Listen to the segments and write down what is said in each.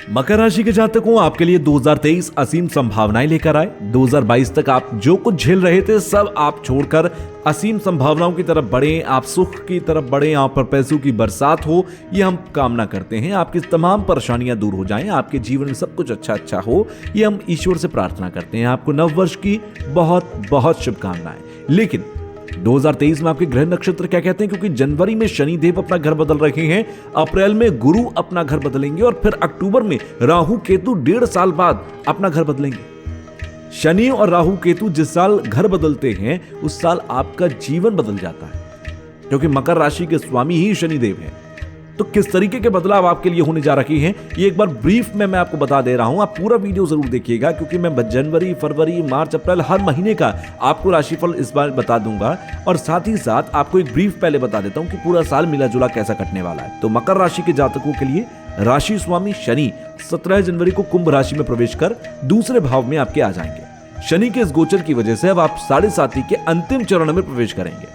मकर राशि के जातकों, आपके लिए 2023 असीम संभावनाएं लेकर आए। 2022 तक आप जो कुछ झेल रहे थे सब आप छोड़कर असीम संभावनाओं की तरफ बढ़े, आप सुख की तरफ बढ़े, आप पर पैसों की बरसात हो, ये हम कामना करते हैं। आपकी तमाम परेशानियां दूर हो जाएं, आपके जीवन में सब कुछ अच्छा हो, ये हम ईश्वर से प्रार्थना करते हैं। आपको नव वर्ष की बहुत बहुत शुभकामनाएं। लेकिन 2023 में आपके ग्रह नक्षत्र क्या कहते हैं, क्योंकि जनवरी में शनि देव अपना घर बदल रहे हैं, अप्रैल में गुरु अपना घर बदलेंगे और फिर अक्टूबर में राहु केतु 1.5 साल बाद अपना घर बदलेंगे। शनि और राहु केतु जिस साल घर बदलते हैं उस साल आपका जीवन बदल जाता है, क्योंकि मकर राशि के स्वामी ही शनि देव हैं। तो किस तरीके के बदलाव आपके लिए होने जा रहे हैं ये एक बार ब्रीफ में मैं आपको बता दे रहा हूं। आप पूरा वीडियो जरूर देखिएगा, क्योंकि मैं जनवरी, फरवरी, मार्च, अप्रैल हर महीने का आपको राशिफल इस बार बता दूंगा और साथ ही साथ आपको एक ब्रीफ पहले बता देता हूं कि पूरा साल मिला जुला कैसा कटने वाला है। तो मकर राशि के जातकों के लिए राशि स्वामी शनि 17 जनवरी को कुंभ राशि में प्रवेश कर दूसरे भाव में आपके आ जाएंगे। शनि के इस गोचर की वजह से अब आप 7.5 के अंतिम चरण में प्रवेश करेंगे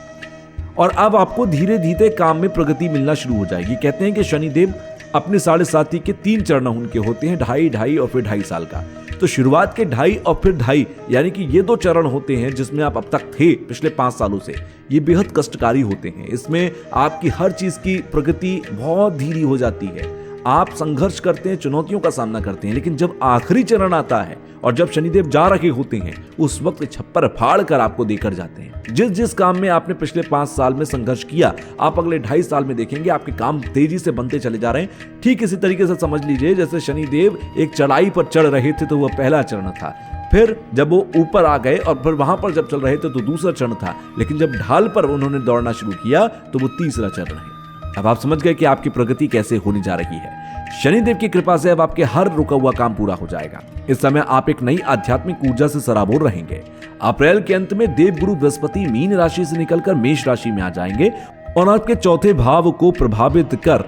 और अब आपको धीरे धीरे काम में प्रगति मिलना शुरू हो जाएगी। कहते हैं कि शनिदेव अपने 7.5 के 3 चरण उनके होते हैं, 2.5 और फिर 2.5 साल का। तो शुरुआत के 2.5 और फिर 2.5 यानी कि ये 2 चरण होते हैं जिसमें आप अब तक थे पिछले 5 सालों से। ये बेहद कष्टकारी होते हैं। इसमें आपकी हर चीज की प्रगति बहुत धीरे हो जाती है। आप संघर्ष करते हैं, चुनौतियों का सामना करते हैं, लेकिन जब आखिरी चरण आता है और जब शनिदेव जा रहे होते हैं उस वक्त छप्पर फाड़ कर आपको देकर जाते हैं। जिस जिस काम में आपने पिछले 5 साल में संघर्ष किया, आप अगले 2.5 साल में देखेंगे आपके काम तेजी से बनते चले जा रहे हैं। ठीक इसी तरीके से समझ लीजिए जैसे शनिदेव एक चढ़ाई पर चढ़ रहे थे तो वह पहला चरण था, फिर जब वो ऊपर आ गए और फिर वहां पर जब चल रहे थे तो दूसरा चरण था, लेकिन जब ढाल पर उन्होंने दौड़ना शुरू किया तो वो तीसरा चरण है। अब आप समझ गए कि आपकी प्रगति कैसे होने जा रही है। शनिदेव की कृपा से अब आपके हर रुका हुआ काम पूरा हो जाएगा। इस समय आप एक नई आध्यात्मिक ऊर्जा से सराबोर रहेंगे। अप्रैल के अंत में देवगुरु बृहस्पति मीन राशि से निकलकर मेष राशि में आ जाएंगे और आपके चौथे भाव को प्रभावित कर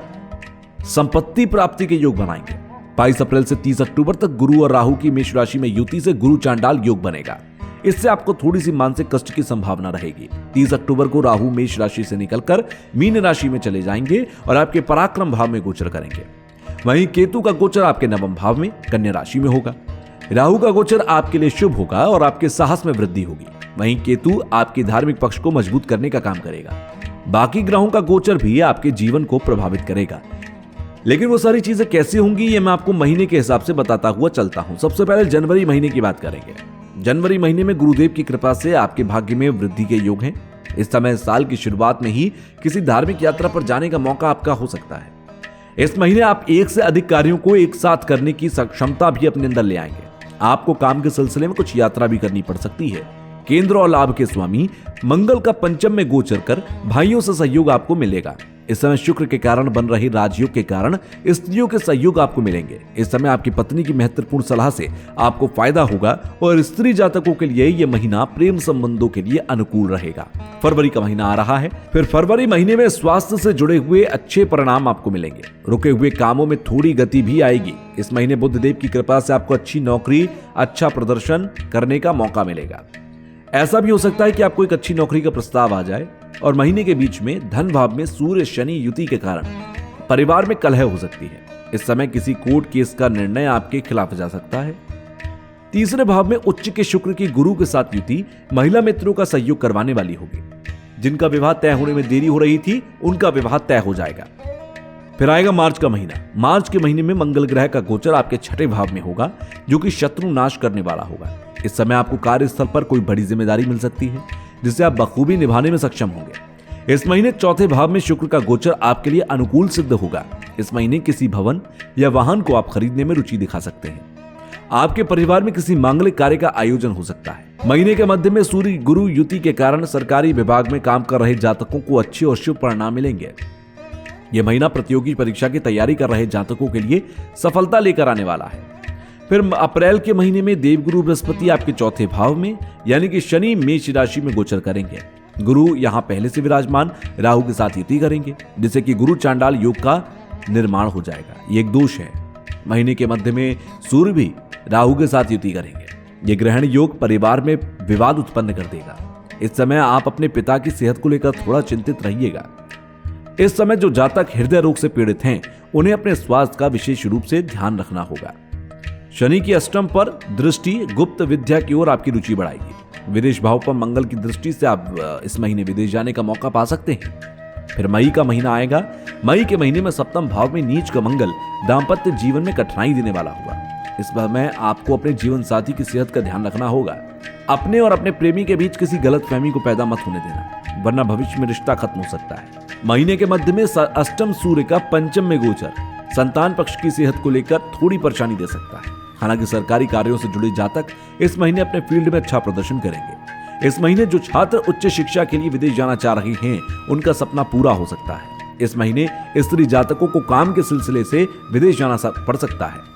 संपत्ति प्राप्ति के योग बनाएंगे। 22 अप्रैल से 30 अक्टूबर तक गुरु और राहु की मेष राशि में युति से गुरु चांडाल योग बनेगा। इससे आपको थोड़ी सी मानसिक कष्ट की संभावना रहेगी। 30 अक्टूबर को राहु मेष राशि से निकलकर मीन राशि में चले जाएंगे और आपके पराक्रम भाव में गोचर करेंगे। वहीं केतु का गोचर आपके नवम भाव में कन्या राशि में होगा। राहु का गोचर आपके लिए शुभ होगा और आपके साहस में वृद्धि होगी। वहीं केतु आपके धार्मिक पक्ष को मजबूत करने का काम करेगा। बाकी ग्रहों का गोचर भी आपके जीवन को प्रभावित करेगा, लेकिन वो सारी चीजें कैसे होंगी ये मैं आपको महीने के हिसाब से बताता हुआ चलता हूं। सबसे पहले जनवरी महीने की बात करेंगे। जनवरी महीने में गुरुदेव की कृपा से आपके भाग्य में वृद्धि के योग हैं। इस समय साल की शुरुआत में ही किसी धार्मिक यात्रा पर जाने का मौका आपका हो सकता है। इस महीने आप एक से अधिक कार्यों को एक साथ करने की क्षमता भी अपने अंदर ले आएंगे। आपको काम के सिलसिले में कुछ यात्रा भी करनी पड़ सकती है। केंद्र और लाभ के स्वामी मंगल का पंचम में गोचर कर भाइयों से सहयोग आपको मिलेगा। इस समय शुक्र के कारण बन रही राजयोग के कारण स्त्रियों के सहयोग आपको मिलेंगे। इस समय आपकी पत्नी की महत्वपूर्ण सलाह से आपको फायदा होगा और स्त्री जातकों के लिए यह महीना प्रेम संबंधों के लिए अनुकूल रहेगा। फरवरी का महीना आ रहा है, फिर फरवरी महीने में स्वास्थ्य से जुड़े हुए अच्छे परिणाम आपको मिलेंगे। रुके हुए कामों में थोड़ी गति भी आएगी। इस महीने बुधदेव की कृपा से आपको अच्छी नौकरी, अच्छा प्रदर्शन करने का मौका मिलेगा। ऐसा भी हो सकता है कि आपको एक अच्छी नौकरी का प्रस्ताव आ जाए और महीने के बीच में धन भाव में सूर्य शनि युति के कारण परिवार में कलह हो सकती है। इस समय किसी कोर्ट केस का निर्णय आपके खिलाफ जा सकता है। तीसरे भाव में उच्च के शुक्र की गुरु के साथ युति महिला मित्रों का सहयोग करवाने वाली होगी। जिनका विवाह तय होने में देरी हो रही थी उनका विवाह तय हो जाएगा। फिर आएगा मार्च का महीना। मार्च के महीने में मंगल ग्रह का गोचर आपके छठे भाव में होगा, जो कि शत्रु नाश करने वाला होगा। इस समय आपको कार्यस्थल पर कोई बड़ी जिम्मेदारी मिल सकती है जिसे आप बखूबी निभाने में सक्षम होंगे। इस महीने चौथे भाव में शुक्र का गोचर आपके लिए अनुकूल सिद्ध होगा। इस महीने किसी भवन या वाहन को आप खरीदने में रुचि दिखा सकते हैं। आपके परिवार में किसी मांगलिक कार्य का आयोजन हो सकता है। महीने के मध्य में सूर्य गुरु युति के कारण सरकारी विभाग में काम कर रहे जातकों को अच्छे और शुभ परिणाम मिलेंगे। यह महीना प्रतियोगी परीक्षा की तैयारी कर रहे जातकों के लिए सफलता लेकर आने वाला है। फिर अप्रैल के महीने में देवगुरु बृहस्पति आपके चौथे भाव में यानी कि शनि मेष राशि में गोचर करेंगे। गुरु यहां पहले से विराजमान राहु के साथ युति करेंगे, जिससे कि गुरु चांडाल योग का निर्माण हो जाएगा। ये एक दोष है। महीने के मध्य में सूर्य भी राहु के साथ युति करेंगे। ये ग्रहण योग परिवार में विवाद उत्पन्न कर देगा। इस समय आप अपने पिता की सेहत को लेकर थोड़ा चिंतित रहिएगा। इस समय जो जातक हृदय रोग से पीड़ित हैं, उन्हें अपने स्वास्थ्य का विशेष रूप से ध्यान रखना होगा। शनि की अष्टम पर दृष्टि गुप्त विद्या की ओर आपकी रुचि बढ़ाएगी। विदेश भाव पर मंगल की दृष्टि से आप इस महीने विदेश जाने का मौका पा सकते हैं। फिर मई का महीना आएगा। मई के महीने में सप्तम भाव में नीच का मंगल दाम्पत्य जीवन में कठिनाई देने वाला होगा। इस समय आपको अपने जीवन साथी की सेहत का ध्यान रखना होगा। अपने और अपने प्रेमी के बीच किसी गलतफहमी को पैदा मत होने देना, वरना भविष्य में रिश्ता खत्म हो सकता है। महीने के मध्य में अष्टम सूर्य का पंचम में गोचर संतान पक्ष की सेहत को लेकर थोड़ी परेशानी दे सकता है। हालांकि सरकारी कार्यों से जुड़े जातक इस महीने अपने फील्ड में अच्छा प्रदर्शन करेंगे। इस महीने जो छात्र उच्च शिक्षा के लिए विदेश जाना चाह रहे हैं, उनका सपना पूरा हो सकता है। इस महीने स्त्री जातकों को काम के सिलसिले से विदेश जाना पड़ सकता है।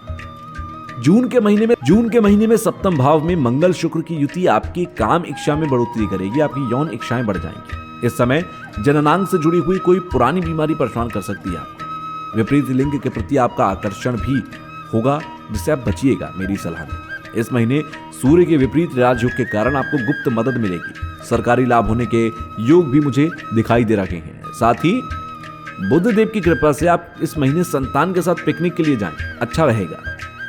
जून के महीने में सप्तम भाव में मंगल शुक्र की युति आपकी काम इच्छा में बढ़ोतरी करेगी। आपकी यौन इच्छाएं बढ़ जाएंगी। इस समय जननांग से जुड़ी हुई कोई पुरानी बीमारी परेशान कर सकती है आपको। विपरीत लिंग के प्रति आपका आकर्षण भी होगा, जिससे आप बचिएगा मेरी सलाह में। इस महीने सूर्य के विपरीत राजयोग के कारण आपको गुप्त मदद मिलेगी। सरकारी लाभ होने के योग भी मुझे दिखाई दे रहे हैं। साथ ही बुध देव की कृपा से आप इस महीने संतान के साथ पिकनिक के लिए जाएं, अच्छा रहेगा।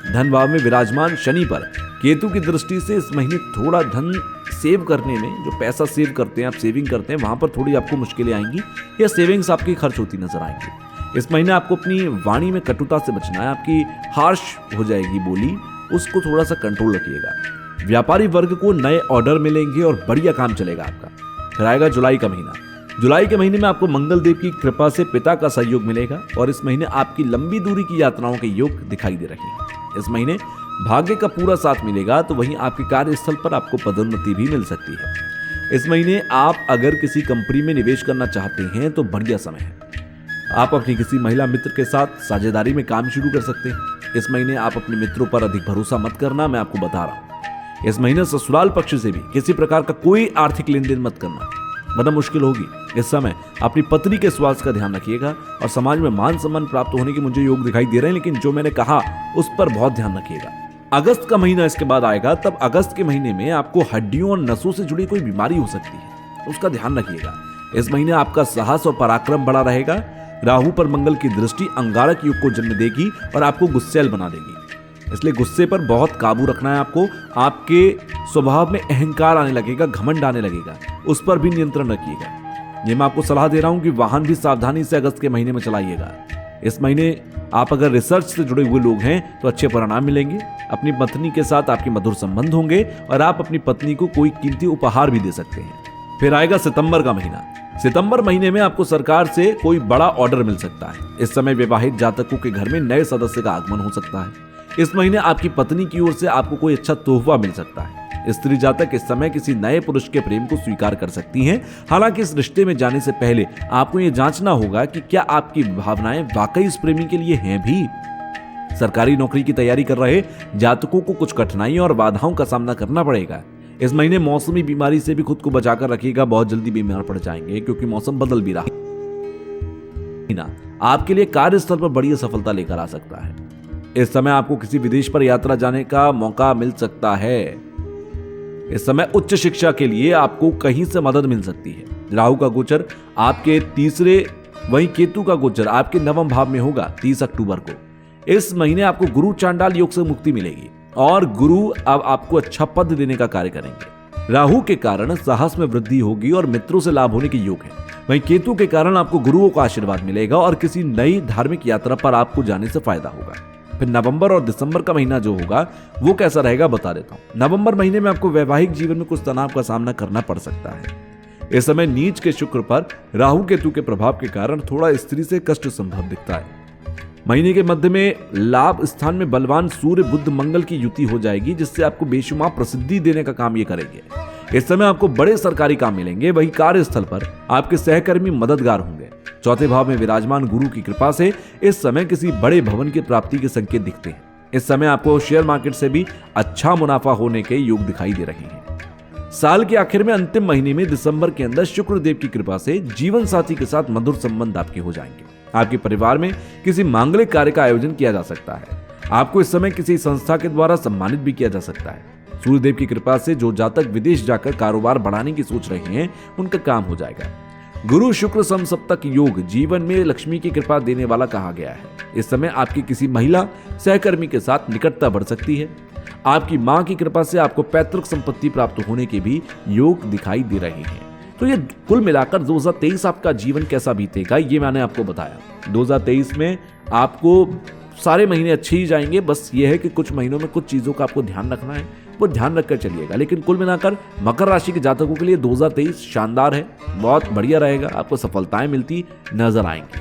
धन भाव में विराजमान शनि पर केतु की दृष्टि से इस महीने थोड़ा धन सेव करने में, जो पैसा सेव करते हैं, आप सेविंग करते हैं, वहां पर थोड़ी आपको मुश्किलें आएंगी या सेविंग्स आपकी खर्च होती नजर आएंगी। इस महीने आपको अपनी वाणी में कटुता से बचना है। आपकी हार्श हो जाएगी बोली, उसको थोड़ा सा कंट्रोल रखिएगा। व्यापारी वर्ग को नए ऑर्डर मिलेंगे और बढ़िया काम चलेगा आपका। फिर आएगा जुलाई का महीना। जुलाई के महीने में आपको मंगल देव की कृपा से पिता का सहयोग मिलेगा और इस महीने आपकी लंबी दूरी की यात्राओं के योग दिखाई दे रहे हैं। इस महीने भाग्य का पूरा साथ मिलेगा, तो वहीं आपके कार्यस्थल पर आपको पदोन्नति भी मिल सकती है। इस महीने आप अगर किसी कंपनी में निवेश करना चाहते हैं तो बढ़िया समय है। आप अपनी किसी महिला मित्र के साथ साझेदारी में काम शुरू कर सकते हैं। इस महीने आप अपने मित्रों पर अधिक भरोसा मत करना, मैं आपको बता रहा हूं। इस महीने ससुराल पक्ष से भी किसी प्रकार का कोई आर्थिक लेन देन मत करना, वरना मुश्किल होगी। इस समय अपनी पत्नी के स्वास्थ्य का ध्यान रखिएगा और समाज में मान सम्मान प्राप्त होने के मुझे योग दिखाई दे रहे हैं, लेकिन जो मैंने कहा उस पर बहुत ध्यान रखिएगा। अगस्त का महीना इसके बाद आएगा। तब अगस्त के महीने में आपको हड्डियों और नसों से जुड़ी कोई बीमारी हो सकती है, उसका ध्यान रखिएगा। इस महीने आपका साहस और पराक्रम बढ़ा रहेगा। राहु पर मंगल की दृष्टि अंगारक योग को जन्म देगी और आपको गुस्सैल बना देगी, इसलिए गुस्से पर बहुत काबू रखना है आपको। आपके स्वभाव में अहंकार आने लगेगा, घमंड आने लगेगा, उस पर भी नियंत्रण रखिएगा। ये मैं आपको सलाह दे रहा हूं कि वाहन भी सावधानी से अगस्त के महीने में चलाइएगा। इस महीने आप अगर रिसर्च से जुड़े हुए लोग हैं तो अच्छे परिणाम मिलेंगे। अपनी पत्नी के साथ आपके मधुर संबंध होंगे और आप अपनी पत्नी को कोई कीमती उपहार भी दे सकते हैं। फिर आएगा सितंबर का महीना। सितंबर महीने में आपको सरकार से कोई बड़ा ऑर्डर मिल सकता है। इस समय विवाहित जातकों के घर में नए सदस्य का आगमन हो सकता है। इस महीने आपकी पत्नी की ओर से आपको कोई अच्छा तोहफा मिल सकता है। स्त्री जातक इस समय किसी नए पुरुष के प्रेम को स्वीकार कर सकती हैं। हालांकि इस रिश्ते में जाने से पहले आपको यह जांचना होगा कि क्या आपकी भावनाएं वाकई इस प्रेमी के लिए हैं भी। सरकारी नौकरी की तैयारी कर रहे जातकों को कुछ कठिनाइयों और बाधाओं का सामना करना पड़ेगा। इस महीने मौसमी बीमारी से भी खुद को बचाकर रखिएगा, बहुत जल्दी बीमार पड़ जाएंगे क्योंकि मौसम बदल भी रहा है। आपके लिए कार्यस्थल पर बड़ी सफलता लेकर आ सकता है। इस समय आपको किसी विदेश पर यात्रा जाने का मौका मिल सकता है। इस समय उच्च शिक्षा के लिए आपको कहीं से मदद मिल सकती है। राहु का गोचर आपके तीसरे, वहीं केतु का गोचर आपके नवम भाव में होगा 30 अक्टूबर को। इस महीने आपको गुरु चांडाल योग से मुक्ति मिलेगी और गुरु अब आपको अच्छा पद देने का कार्य करेंगे। राहु के कारण साहस में वृद्धि होगी और मित्रों से लाभ होने के योग है। वहीं केतु के कारण आपको गुरुओं का आशीर्वाद मिलेगा और किसी नई धार्मिक यात्रा पर आपको जाने से फायदा होगा। फिर नवंबर और दिसंबर का महीना जो होगा वो कैसा रहेगा बता देता हूं। नवंबर महीने में आपको वैवाहिक जीवन में कुछ तनाव का सामना करना पड़ सकता है। इस समय नीच के शुक्र पर राहु केतु के प्रभाव के कारण थोड़ा स्त्री से कष्ट संभव दिखता है। महीने के मध्य में लाभ स्थान में बलवान सूर्य बुध मंगल की युति हो जाएगी, जिससे आपको बेशुमार प्रसिद्धि देने का काम ये करेंगे। इस समय आपको बड़े सरकारी काम मिलेंगे। वही कार्यस्थल पर आपके सहकर्मी मददगार होंगे। चौथे भाव में विराजमान गुरु की कृपा से इस समय किसी बड़े भवन की प्राप्ति के संकेत दिखते हैं। इस समय आपको शेयर मार्केट से भी अच्छा मुनाफा होने के योग दिखाई दे रहे हैं। साल के आखिर में अंतिम महीने में दिसंबर के अंदर शुक्र देव की कृपा से जीवन साथी के साथ मधुर संबंध आपके हो जाएंगे। आपके परिवार में किसी मांगलिक कार्य का आयोजन किया जा सकता है। आपको इस समय किसी संस्था के द्वारा सम्मानित भी किया जा सकता है। सूर्यदेव की कृपा से जो जातक विदेश जाकर कारोबार बढ़ाने की सोच रहे हैं उनका काम हो जाएगा। गुरु शुक्र समसप्तक योग जीवन में लक्ष्मी की कृपा देने वाला कहा गया है। इस समय आपकी किसी महिला सहकर्मी के साथ निकटता बढ़ सकती है। आपकी मां की कृपा से आपको पैतृक संपत्ति प्राप्त होने के भी योग दिखाई दे रहे हैं। तो ये कुल मिलाकर 2023 आपका जीवन कैसा बीतेगा ये मैंने आपको बताया। 2023 में आपको सारे महीने अच्छे ही जाएंगे, बस ये है कि कुछ महीनों में कुछ चीज़ों का आपको ध्यान रखना है, वो ध्यान रखकर चलिएगा। लेकिन कुल मिलाकर मकर राशि के जातकों के लिए 2023 शानदार है, बहुत बढ़िया रहेगा, आपको सफलताएं मिलती नजर आएंगी।